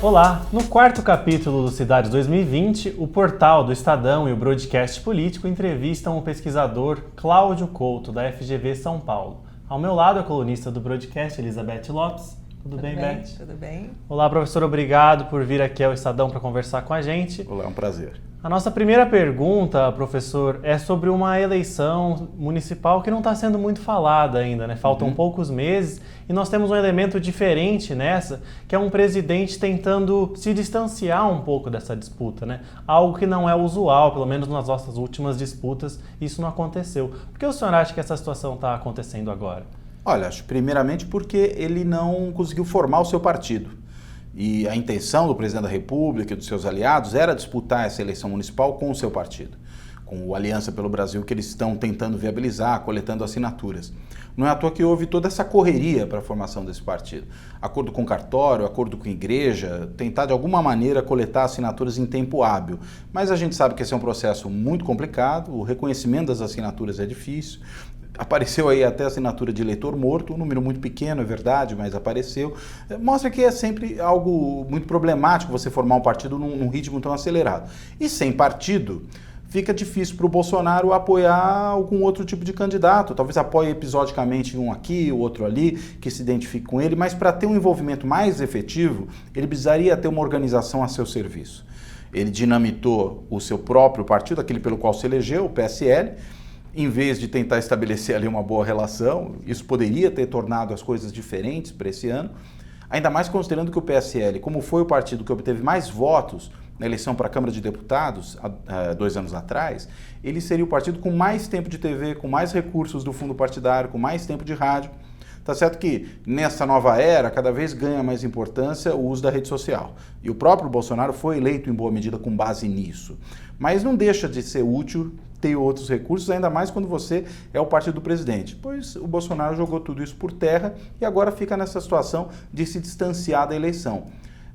Olá! No quarto capítulo do Cidade 2020, o portal do Estadão e o broadcast político entrevistam o pesquisador Cláudio Couto, da FGV São Paulo. Ao meu lado, a colunista do broadcast, Elizabeth Lopes. Tudo bem, Beth? Tudo bem. Olá, professor. Obrigado por vir aqui ao Estadão para conversar com a gente. Olá, é um prazer. A nossa primeira pergunta, professor, é sobre uma eleição municipal que não está sendo muito falada ainda, né? Faltam poucos meses e nós temos um elemento diferente nessa, que é um presidente tentando se distanciar um pouco dessa disputa, né? Algo que não é usual, pelo menos nas nossas últimas disputas, isso não aconteceu. Por que o senhor acha que essa situação está acontecendo agora? Olha, acho primeiramente porque ele não conseguiu formar o seu partido. E a intenção do presidente da República e dos seus aliados era disputar essa eleição municipal com o seu partido, com o Aliança pelo Brasil, que eles estão tentando viabilizar, coletando assinaturas. Não é à toa que houve toda essa correria para a formação desse partido. Acordo com cartório, acordo com igreja, tentar de alguma maneira coletar assinaturas em tempo hábil. Mas a gente sabe que esse é um processo muito complicado, o reconhecimento das assinaturas é difícil. Apareceu aí até a assinatura de eleitor morto, um número muito pequeno, é verdade, mas apareceu. Mostra que é sempre algo muito problemático você formar um partido num ritmo tão acelerado. E sem partido, fica difícil para o Bolsonaro apoiar algum outro tipo de candidato. Talvez apoie episodicamente um aqui, o outro ali, que se identifique com ele, mas para ter um envolvimento mais efetivo, ele precisaria ter uma organização a seu serviço. Ele dinamitou o seu próprio partido, aquele pelo qual se elegeu, o PSL, em vez de tentar estabelecer ali uma boa relação. Isso poderia ter tornado as coisas diferentes para esse ano, ainda mais considerando que o PSL, como foi o partido que obteve mais votos na eleição para a Câmara de Deputados, há 2 anos atrás, ele seria o partido com mais tempo de TV, com mais recursos do fundo partidário, com mais tempo de rádio. Tá certo que nessa nova era, cada vez ganha mais importância o uso da rede social. E o próprio Bolsonaro foi eleito em boa medida com base nisso. Mas não deixa de ser útil ter outros recursos, ainda mais quando você é o partido do presidente. Pois o Bolsonaro jogou tudo isso por terra e agora fica nessa situação de se distanciar da eleição.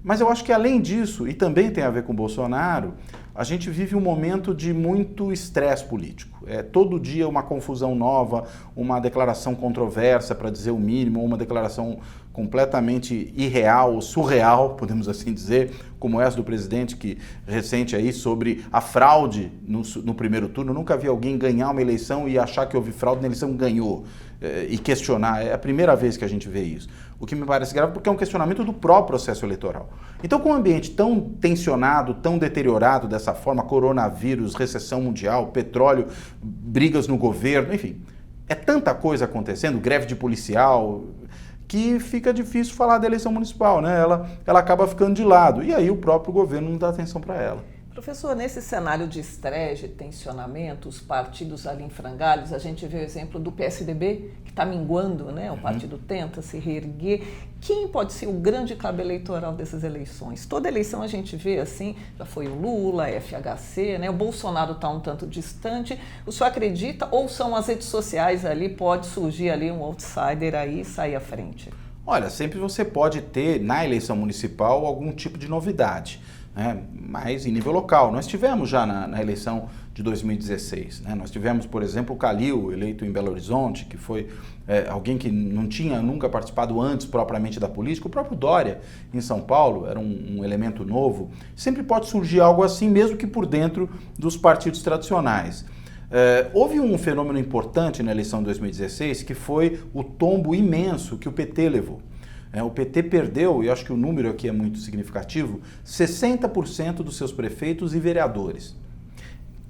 Mas eu acho que além disso, e também tem a ver com o Bolsonaro, a gente vive um momento de muito estresse político. É todo dia uma confusão nova, uma declaração controversa, para dizer o mínimo, uma declaração completamente irreal, surreal, podemos assim dizer, como essa do presidente que recente aí sobre a fraude no primeiro turno. Eu nunca vi alguém ganhar uma eleição e achar que houve fraude na eleição, ganhou, e questionar. É a primeira vez que a gente vê isso. O que me parece grave porque é um questionamento do próprio processo eleitoral. Então, com um ambiente tão tensionado, tão deteriorado dessa forma, coronavírus, recessão mundial, petróleo, brigas no governo, enfim, é tanta coisa acontecendo, greve de policial, que fica difícil falar da eleição municipal, né? Ela acaba ficando de lado, e aí o próprio governo não dá atenção para ela. Professor, nesse cenário de estresse, de tensionamento, os partidos ali em frangalhos, a gente vê o exemplo do PSDB, que está minguando, né? O partido tenta se reerguer. Quem pode ser o grande cabo eleitoral dessas eleições? Toda eleição a gente vê assim, já foi o Lula, a FHC, né? O Bolsonaro está um tanto distante. O senhor acredita ou são as redes sociais ali, pode surgir ali um outsider aí e sair à frente? Olha, sempre você pode ter na eleição municipal algum tipo de novidade, né? Mas em nível local. Nós tivemos já na eleição de 2016, né? Nós tivemos, por exemplo, o Calil, eleito em Belo Horizonte, que foi alguém que não tinha nunca participado antes propriamente da política. O próprio Dória, em São Paulo, era um elemento novo. Sempre pode surgir algo assim, mesmo que por dentro dos partidos tradicionais. Houve um fenômeno importante na eleição de 2016, que foi o tombo imenso que o PT levou. O PT perdeu, e acho que o número aqui é muito significativo, 60% dos seus prefeitos e vereadores.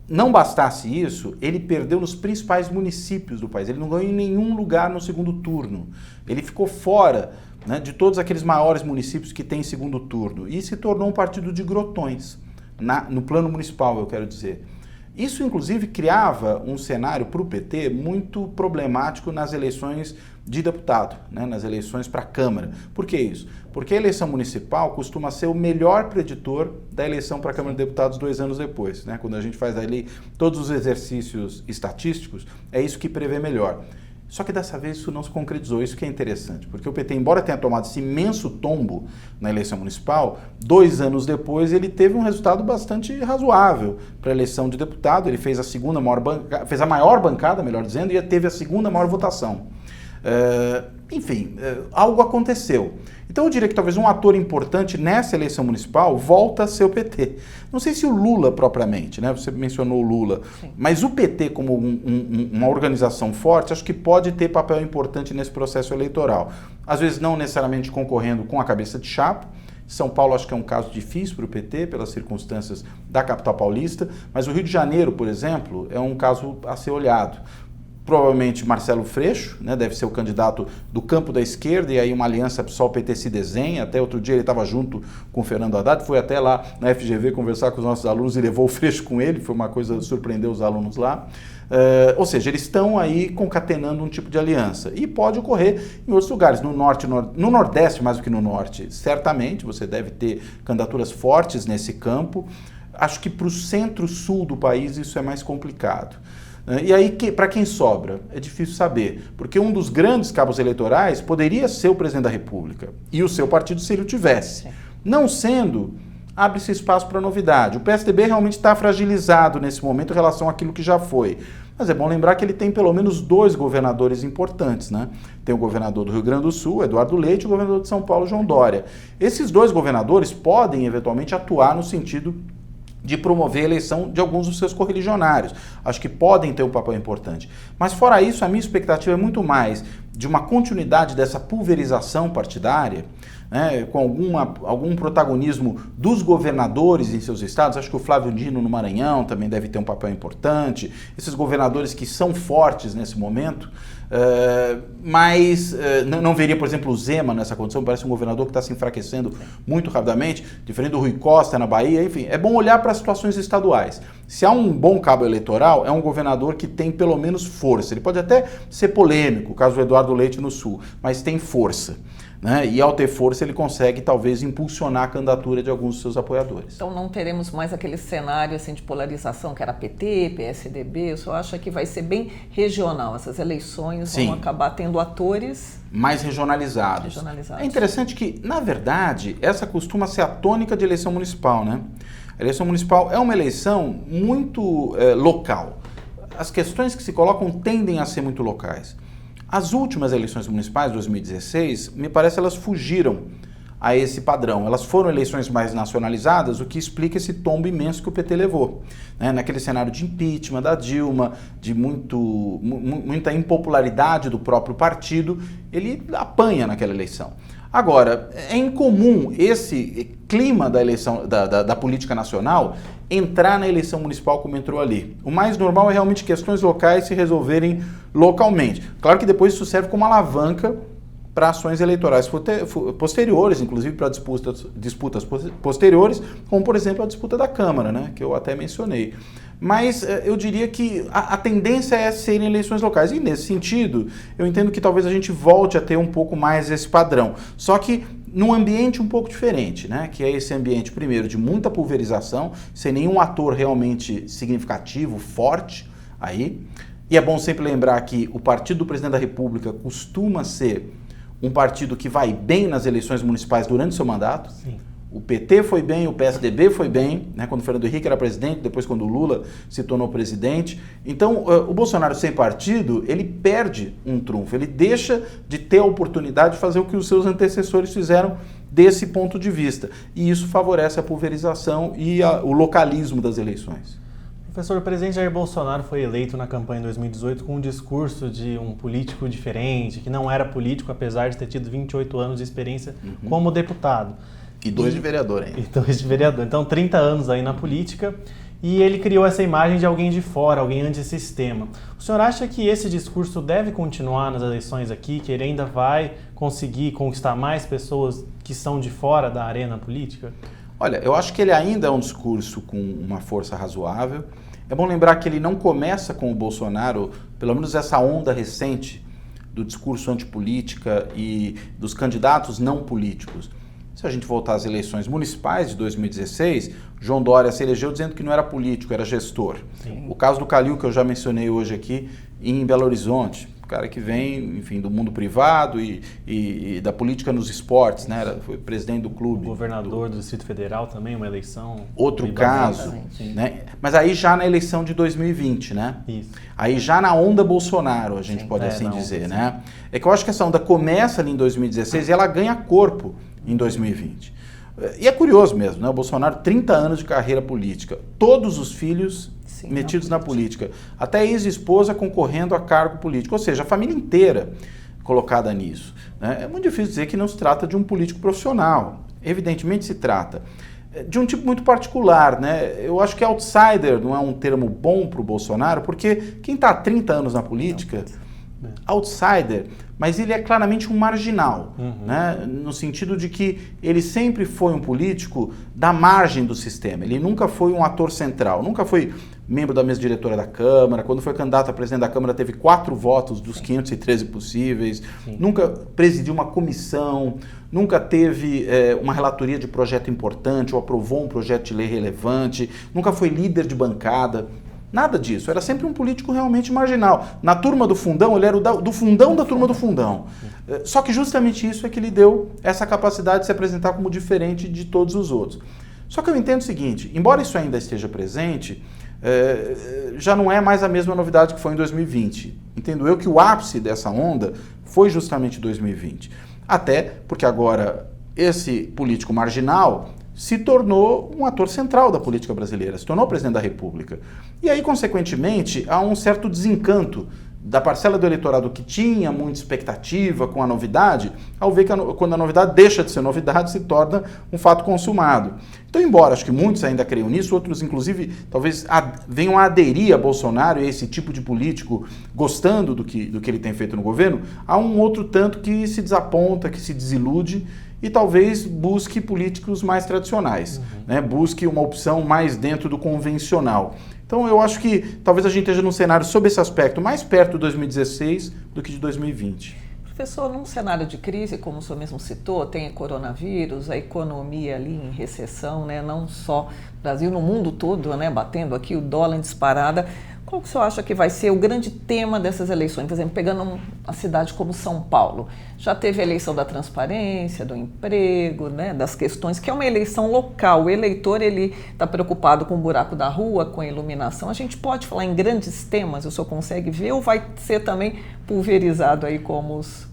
Não bastasse isso, ele perdeu nos principais municípios do país. Ele não ganhou em nenhum lugar no segundo turno. Ele ficou fora, né, de todos aqueles maiores municípios que têm segundo turno. E se tornou um partido de grotões, no plano municipal, eu quero dizer. Isso, inclusive, criava um cenário para o PT muito problemático nas eleições de deputado, né, nas eleições para a Câmara. Por que isso? Porque a eleição municipal costuma ser o melhor preditor da eleição para a Câmara de Deputados 2 anos depois, né? Quando a gente faz ali todos os exercícios estatísticos, é isso que prevê melhor. Só que dessa vez isso não se concretizou, isso que é interessante, porque o PT, embora tenha tomado esse imenso tombo na eleição municipal, 2 anos depois ele teve um resultado bastante razoável para a eleição de deputado. Ele fez fez a maior bancada, melhor dizendo, e teve a segunda maior votação. enfim, algo aconteceu. Então eu diria que talvez um ator importante nessa eleição municipal volta a ser o PT. Não sei se o Lula propriamente, né? Você mencionou o Lula, sim, mas o PT como uma organização forte, acho que pode ter papel importante nesse processo eleitoral. Às vezes não necessariamente concorrendo com a cabeça de chapa. São Paulo acho que é um caso difícil para o PT, pelas circunstâncias da capital paulista, mas o Rio de Janeiro, por exemplo, é um caso a ser olhado. Provavelmente Marcelo Freixo, né, deve ser o candidato do campo da esquerda, e aí uma aliança PSOL-PT se desenha. Até outro dia ele estava junto com o Fernando Haddad, foi até lá na FGV conversar com os nossos alunos e levou o Freixo com ele, foi uma coisa que surpreendeu os alunos lá. Ou seja, eles estão aí concatenando um tipo de aliança. E pode ocorrer em outros lugares, no norte, no nordeste mais do que no norte. Certamente você deve ter candidaturas fortes nesse campo. Acho que para o centro-sul do país isso é mais complicado. E aí, para quem sobra? É difícil saber, porque um dos grandes cabos eleitorais poderia ser o presidente da República, e o seu partido se ele o tivesse. Não sendo, abre-se espaço para novidade. O PSDB realmente está fragilizado nesse momento em relação àquilo que já foi. Mas é bom lembrar que ele tem pelo menos 2 governadores importantes, né? Tem o governador do Rio Grande do Sul, Eduardo Leite, e o governador de São Paulo, João Dória. Esses 2 governadores podem, eventualmente, atuar no sentido de promover a eleição de alguns dos seus correligionários. Acho que podem ter um papel importante. Mas fora isso, a minha expectativa é muito mais de uma continuidade dessa pulverização partidária, né, com algum protagonismo dos governadores em seus estados. Acho que o Flávio Dino no Maranhão também deve ter um papel importante. Esses governadores que são fortes nesse momento, mas não veria, por exemplo, o Zema nessa condição. Me parece um governador que está se enfraquecendo muito rapidamente, diferente do Rui Costa na Bahia. Enfim, é bom olhar para as situações estaduais. Se há um bom cabo eleitoral, é um governador que tem pelo menos força. Ele pode até ser polêmico, o caso do Eduardo Leite no Sul, mas tem força. Né? E ao ter força ele consegue talvez impulsionar a candidatura de alguns dos seus apoiadores. Então não teremos mais aquele cenário assim, de polarização que era PT, PSDB, eu só acho que vai ser bem regional. Essas eleições vão acabar tendo atores mais regionalizados. É interessante que, na verdade, essa costuma ser a tônica de eleição municipal, né? A eleição municipal é uma eleição muito local. As questões que se colocam tendem a ser muito locais. As últimas eleições municipais, 2016, me parece elas fugiram a esse padrão. Elas foram eleições mais nacionalizadas, o que explica esse tombo imenso que o PT levou. Né? Naquele cenário de impeachment da Dilma, de muita impopularidade do próprio partido, ele apanha naquela eleição. Agora, é incomum esse clima da eleição da política nacional entrar na eleição municipal como entrou ali. O mais normal é realmente questões locais se resolverem localmente. Claro que depois isso serve como alavanca para ações eleitorais posteriores, inclusive para disputas posteriores, como por exemplo a disputa da Câmara, né, que eu até mencionei. Mas eu diria que a tendência é serem eleições locais. E nesse sentido, eu entendo que talvez a gente volte a ter um pouco mais esse padrão. Só que num ambiente um pouco diferente, né? Que é esse ambiente, primeiro, de muita pulverização, sem nenhum ator realmente significativo, forte aí. E é bom sempre lembrar que o partido do presidente da República costuma ser um partido que vai bem nas eleições municipais durante o seu mandato. Sim. O PT foi bem, o PSDB foi bem, né, quando o Fernando Henrique era presidente, depois quando o Lula se tornou presidente. Então, o Bolsonaro sem partido, ele perde um trunfo, ele deixa de ter a oportunidade de fazer o que os seus antecessores fizeram desse ponto de vista. E isso favorece a pulverização e o localismo das eleições. Professor, o presidente Jair Bolsonaro foi eleito na campanha em 2018 com um discurso de um político diferente, que não era político, apesar de ter tido 28 anos de experiência como deputado. E 2 de vereador ainda. E 2 de vereador. Então, 30 anos aí na política. E ele criou essa imagem de alguém de fora, alguém antissistema. O senhor acha que esse discurso deve continuar nas eleições aqui, que ele ainda vai conseguir conquistar mais pessoas que são de fora da arena política? Olha, eu acho que ele ainda é um discurso com uma força razoável. É bom lembrar que ele não começa com o Bolsonaro, pelo menos essa onda recente do discurso antipolítica e dos candidatos não políticos. Se a gente voltar às eleições municipais de 2016, João Dória se elegeu dizendo que não era político, era gestor. Sim. O caso do Calil, que eu já mencionei hoje aqui, em Belo Horizonte, um cara que vem, enfim, do mundo privado e da política nos esportes, né? Foi presidente do clube. O governador do Distrito Federal também, uma eleição... Outro caso, né? Mas aí já na eleição de 2020, né? Isso. Aí já na onda Bolsonaro, a gente pode assim dizer, né? É que eu acho que essa onda começa ali em 2016 e ela ganha corpo em 2020. E é curioso mesmo, né? O Bolsonaro, 30 anos de carreira política, todos os filhos metidos na política, até a ex-esposa concorrendo a cargo político, ou seja, a família inteira colocada nisso, né? É muito difícil dizer que não se trata de um político profissional, evidentemente se trata de um tipo muito particular, né? Eu acho que outsider não é um termo bom para o Bolsonaro, porque quem está há 30 anos na política, outsider, mas ele é claramente um marginal, né? No sentido de que ele sempre foi um político da margem do sistema, ele nunca foi um ator central, nunca foi membro da mesa diretora da Câmara, quando foi candidato a presidente da Câmara teve 4 votos dos 513 possíveis, nunca presidiu uma comissão, nunca teve uma relatoria de projeto importante ou aprovou um projeto de lei relevante, nunca foi líder de bancada. Nada disso, era sempre um político realmente marginal. Na turma do fundão, ele era do fundão da turma do fundão. Só que justamente isso é que lhe deu essa capacidade de se apresentar como diferente de todos os outros. Só que eu entendo o seguinte, embora isso ainda esteja presente, já não é mais a mesma novidade que foi em 2020. Entendo eu que o ápice dessa onda foi justamente 2020. Até porque agora esse político marginal se tornou um ator central da política brasileira, se tornou presidente da República. E aí, consequentemente, há um certo desencanto da parcela do eleitorado que tinha muita expectativa com a novidade, ao ver que quando a novidade deixa de ser novidade, se torna um fato consumado. Então, embora acho que muitos ainda creiam nisso, outros, inclusive, talvez venham a aderir a Bolsonaro e a esse tipo de político, gostando do que ele tem feito no governo, há um outro tanto que se desaponta, que se desilude, e talvez busque políticos mais tradicionais, né? Busque uma opção mais dentro do convencional. Então eu acho que talvez a gente esteja num cenário sob esse aspecto mais perto de 2016 do que de 2020. Professor, num cenário de crise, como o senhor mesmo citou, tem coronavírus, a economia ali em recessão, né? Não só no Brasil, no mundo todo, né? Batendo aqui o dólar em disparada. Qual que o senhor acha que vai ser o grande tema dessas eleições? Por exemplo, pegando uma cidade como São Paulo, já teve a eleição da transparência, do emprego, né, das questões, que é uma eleição local. O eleitor ele está preocupado com o buraco da rua, com a iluminação. A gente pode falar em grandes temas, o senhor consegue ver, ou vai ser também pulverizado aí como os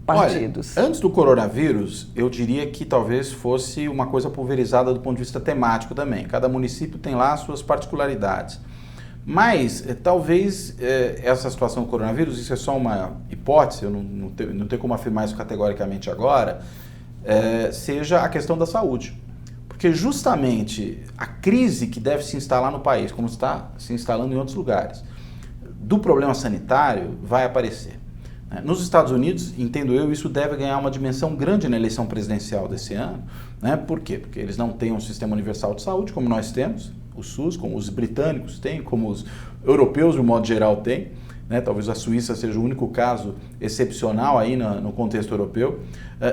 partidos? Olha, antes do coronavírus, eu diria que talvez fosse uma coisa pulverizada do ponto de vista temático também. Cada município tem lá as suas particularidades. Mas talvez essa situação do coronavírus, isso é só uma hipótese, eu não tenho como afirmar isso categoricamente agora, seja a questão da saúde. Porque justamente a crise que deve se instalar no país, como está se instalando em outros lugares, do problema sanitário vai aparecer. Nos Estados Unidos, entendo eu, isso deve ganhar uma dimensão grande na eleição presidencial desse ano. Né? Por quê? Porque eles não têm um sistema universal de saúde como nós temos, o SUS, como os britânicos têm, como os europeus, de um modo geral, têm. Né? Talvez a Suíça seja o único caso excepcional aí no contexto europeu.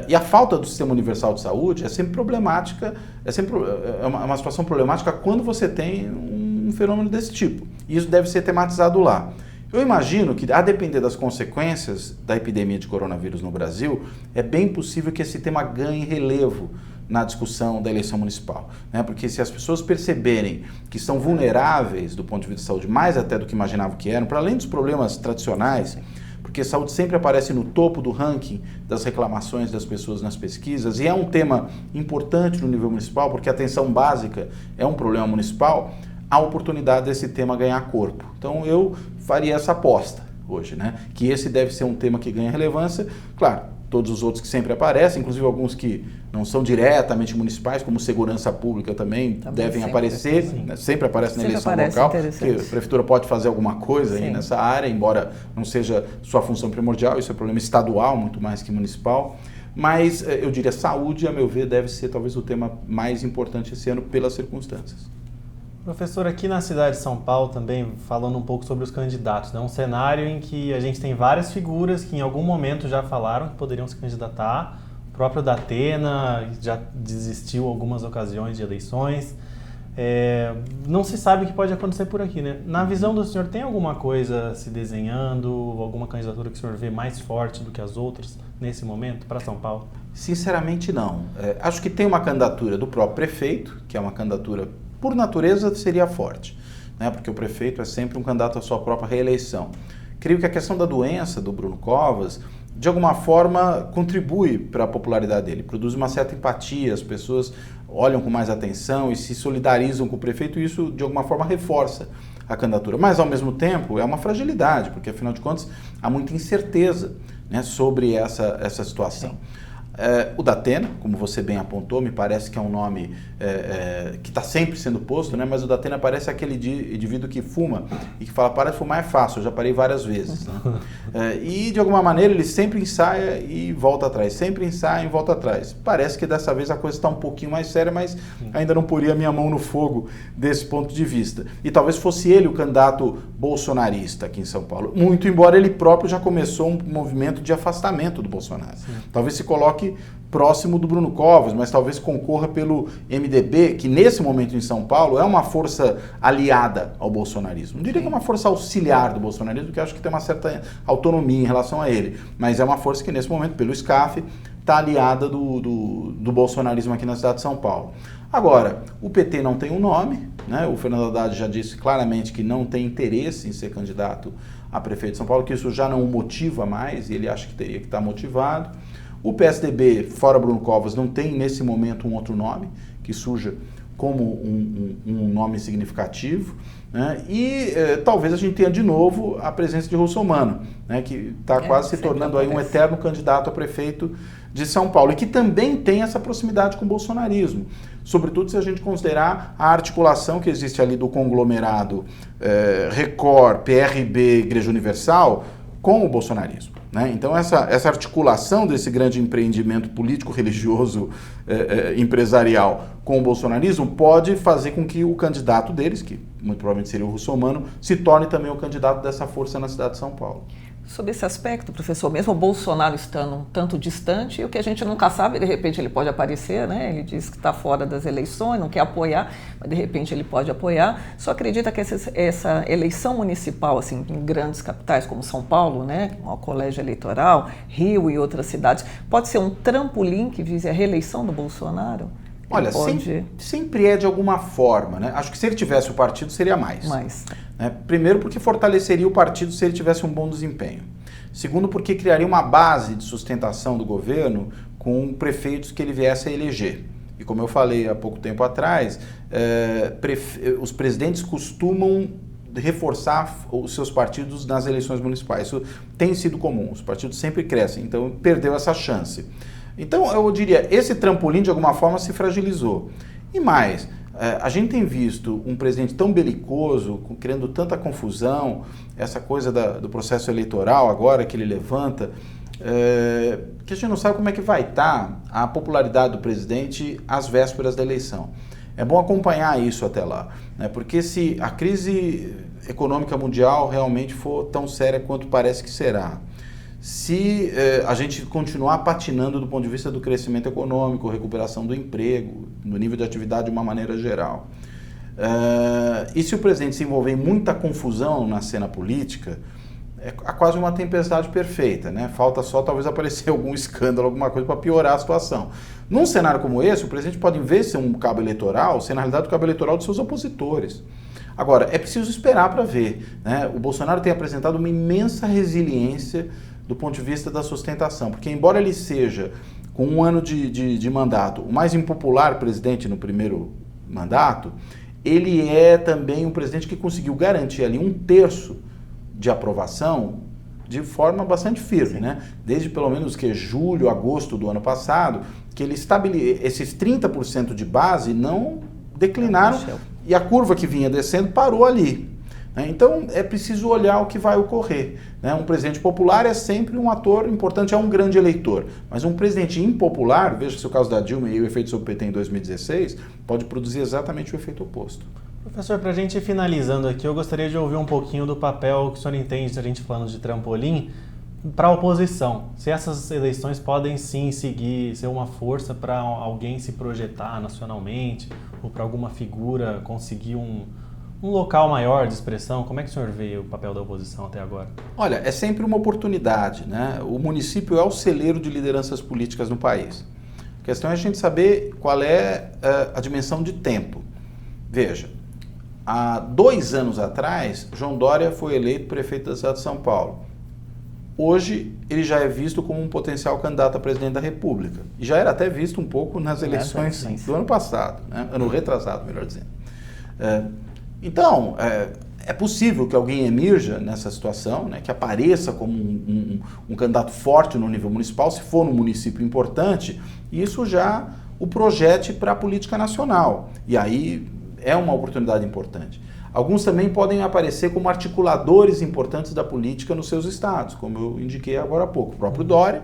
E a falta do sistema universal de saúde é sempre problemática, é uma situação problemática quando você tem um fenômeno desse tipo. E isso deve ser tematizado lá. Eu imagino que, a depender das consequências da epidemia de coronavírus no Brasil, é bem possível que esse tema ganhe relevo na discussão da eleição municipal. Né? Porque se as pessoas perceberem que estão vulneráveis do ponto de vista de saúde, mais até do que imaginavam que eram, para além dos problemas tradicionais, porque saúde sempre aparece no topo do ranking das reclamações das pessoas nas pesquisas, e é um tema importante no nível municipal, porque a atenção básica é um problema municipal, há oportunidade desse tema ganhar corpo. Então eu faria essa aposta hoje, né? Que esse deve ser um tema que ganha relevância. Claro, todos os outros que sempre aparecem, inclusive alguns que não são diretamente municipais, como segurança pública também devem aparecer, né? Sempre aparece na eleição local, porque a prefeitura pode fazer alguma coisa aí nessa área, embora não seja sua função primordial, isso é problema estadual muito mais que municipal. Mas eu diria saúde, a meu ver, deve ser talvez o tema mais importante esse ano pelas circunstâncias. Professor, aqui na cidade de São Paulo também, falando um pouco sobre os candidatos, né? Um cenário em que a gente tem várias figuras que em algum momento já falaram que poderiam se candidatar, o próprio Datena já desistiu algumas ocasiões de eleições, não se sabe o que pode acontecer por aqui, né? Na visão do senhor, tem alguma coisa se desenhando, alguma candidatura que o senhor vê mais forte do que as outras nesse momento para São Paulo? Sinceramente, não. Acho que tem uma candidatura do próprio prefeito, que é uma candidatura, por natureza, seria forte, né? Porque o prefeito é sempre um candidato à sua própria reeleição. Creio que a questão da doença do Bruno Covas, de alguma forma, contribui para a popularidade dele, produz uma certa empatia, as pessoas olham com mais atenção e se solidarizam com o prefeito, e isso, de alguma forma, reforça a candidatura. Mas, ao mesmo tempo, é uma fragilidade, porque, afinal de contas, há muita incerteza, né, sobre essa situação. O Datena, como você bem apontou, me parece que é um nome que está sempre sendo posto, né? Mas o Datena parece aquele indivíduo que fuma e que fala, para de fumar é fácil, eu já parei várias vezes. Né? E de alguma maneira ele sempre ensaia e volta atrás, sempre ensaia e volta atrás. Parece que dessa vez a coisa está um pouquinho mais séria, mas ainda não poria a minha mão no fogo desse ponto de vista. E talvez fosse ele o candidato bolsonarista aqui em São Paulo, muito embora ele próprio já começou um movimento de afastamento do Bolsonaro. Sim. Talvez se coloque próximo do Bruno Covas, mas talvez concorra pelo MDB, que nesse momento em São Paulo é uma força aliada ao bolsonarismo. Não diria que é uma força auxiliar do bolsonarismo, porque acho que tem uma certa autonomia em relação a ele, mas é uma força que nesse momento, pelo SCAF, está aliada do bolsonarismo aqui na cidade de São Paulo. Agora, o PT não tem um nome, né? O Fernando Haddad já disse claramente que não tem interesse em ser candidato a prefeito de São Paulo, que isso já não o motiva mais, e ele acha que teria que estar motivado. O PSDB, fora Bruno Covas, não tem nesse momento um outro nome que surja como um nome significativo, né? E talvez a gente tenha de novo a presença de Russomano, né? Que está quase se tornando aí um eterno candidato a prefeito de São Paulo e que também tem essa proximidade com o bolsonarismo, sobretudo se a gente considerar a articulação que existe ali do conglomerado Record, PRB, Igreja Universal com o bolsonarismo. Né? Então essa articulação desse grande empreendimento político-religioso empresarial com o bolsonarismo pode fazer com que o candidato deles, que muito provavelmente seria o Russomano, se torne também o candidato dessa força na cidade de São Paulo. Sobre esse aspecto, professor, mesmo o Bolsonaro estando um tanto distante, o que a gente nunca sabe, de repente ele pode aparecer, né? Ele diz que está fora das eleições, não quer apoiar, mas de repente ele pode apoiar. Só acredita que essa eleição municipal, assim, em grandes capitais como São Paulo, né? O colégio eleitoral, Rio e outras cidades, pode ser um trampolim que vise a reeleição do Bolsonaro? Olha, sempre é de alguma forma, né? Acho que se ele tivesse o partido, seria mais. Né? Primeiro, porque fortaleceria o partido se ele tivesse um bom desempenho. Segundo, porque criaria uma base de sustentação do governo com prefeitos que ele viesse a eleger. E como eu falei há pouco tempo atrás, os presidentes costumam reforçar os seus partidos nas eleições municipais. Isso tem sido comum, os partidos sempre crescem, então perdeu essa chance. Então, eu diria, esse trampolim, de alguma forma, se fragilizou. E mais, a gente tem visto um presidente tão belicoso, criando tanta confusão, essa coisa do processo eleitoral agora que ele levanta, que a gente não sabe como é que vai estar a popularidade do presidente às vésperas da eleição. É bom acompanhar isso até lá, né? Porque se a crise econômica mundial realmente for tão séria quanto parece que será, se a gente continuar patinando do ponto de vista do crescimento econômico, recuperação do emprego, do nível de atividade de uma maneira geral, e se o presidente se envolver em muita confusão na cena política, é quase uma tempestade perfeita, né? Falta só talvez aparecer algum escândalo, alguma coisa para piorar a situação. Num cenário como esse, o presidente pode, em vez de ser um cabo eleitoral, ser na realidade o cabo eleitoral dos seus opositores. Agora, é preciso esperar para ver, né? O Bolsonaro tem apresentado uma imensa resiliência do ponto de vista da sustentação, porque embora ele seja, com um ano de mandato, o mais impopular presidente no primeiro mandato, ele é também um presidente que conseguiu garantir ali 1/3 de aprovação de forma bastante firme, né? Desde pelo menos que julho, agosto do ano passado, que ele esses 30% de base não declinaram e a curva que vinha descendo parou ali. Então, é preciso olhar o que vai ocorrer. Né? Um presidente popular é sempre um ator importante, é um grande eleitor. Mas um presidente impopular, veja-se o caso da Dilma e o efeito sobre o PT em 2016, pode produzir exatamente o efeito oposto. Professor, para a gente ir finalizando aqui, eu gostaria de ouvir um pouquinho do papel que o senhor entende, a gente falando de trampolim, para a oposição, se essas eleições podem sim ser uma força para alguém se projetar nacionalmente ou para alguma figura conseguir um local maior de expressão, como é que o senhor vê o papel da oposição até agora? Olha, é sempre uma oportunidade, né? O município é o celeiro de lideranças políticas no país. A questão é a gente saber qual é a dimensão de tempo. Veja, há 2 anos atrás, João Dória foi eleito prefeito da cidade de São Paulo. Hoje, ele já é visto como um potencial candidato a presidente da República. E já era até visto um pouco nas eleições do ano passado, né? Ano retrasado, melhor dizendo. Então, é possível que alguém emerja nessa situação, né? Que apareça como um candidato forte no nível municipal, se for um município importante, e isso já o projete para a política nacional. E aí é uma oportunidade importante. Alguns também podem aparecer como articuladores importantes da política nos seus estados, como eu indiquei agora há pouco. O próprio Dória,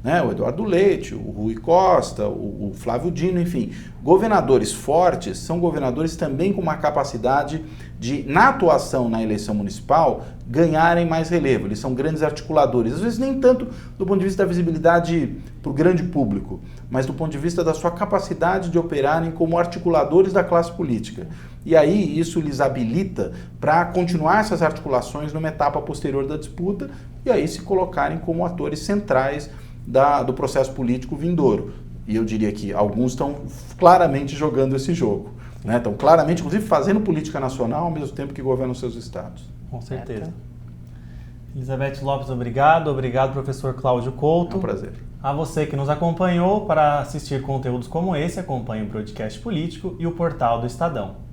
né, o Eduardo Leite, o Rui Costa, o Flávio Dino, enfim. Governadores fortes são governadores também com uma capacidade de, na atuação na eleição municipal, ganharem mais relevo. Eles são grandes articuladores. Às vezes nem tanto do ponto de vista da visibilidade para o grande público, mas do ponto de vista da sua capacidade de operarem como articuladores da classe política. E aí isso lhes habilita para continuar essas articulações numa etapa posterior da disputa e aí se colocarem como atores centrais do processo político vindouro. E eu diria que alguns estão claramente jogando esse jogo, né? Estão claramente, inclusive, fazendo política nacional ao mesmo tempo que governam seus estados. Com certeza. Elizabeth Lopes, obrigado. Obrigado, professor Cláudio Couto. É um prazer. A você que nos acompanhou, para assistir conteúdos como esse, acompanhe o Broadcast Político e o portal do Estadão.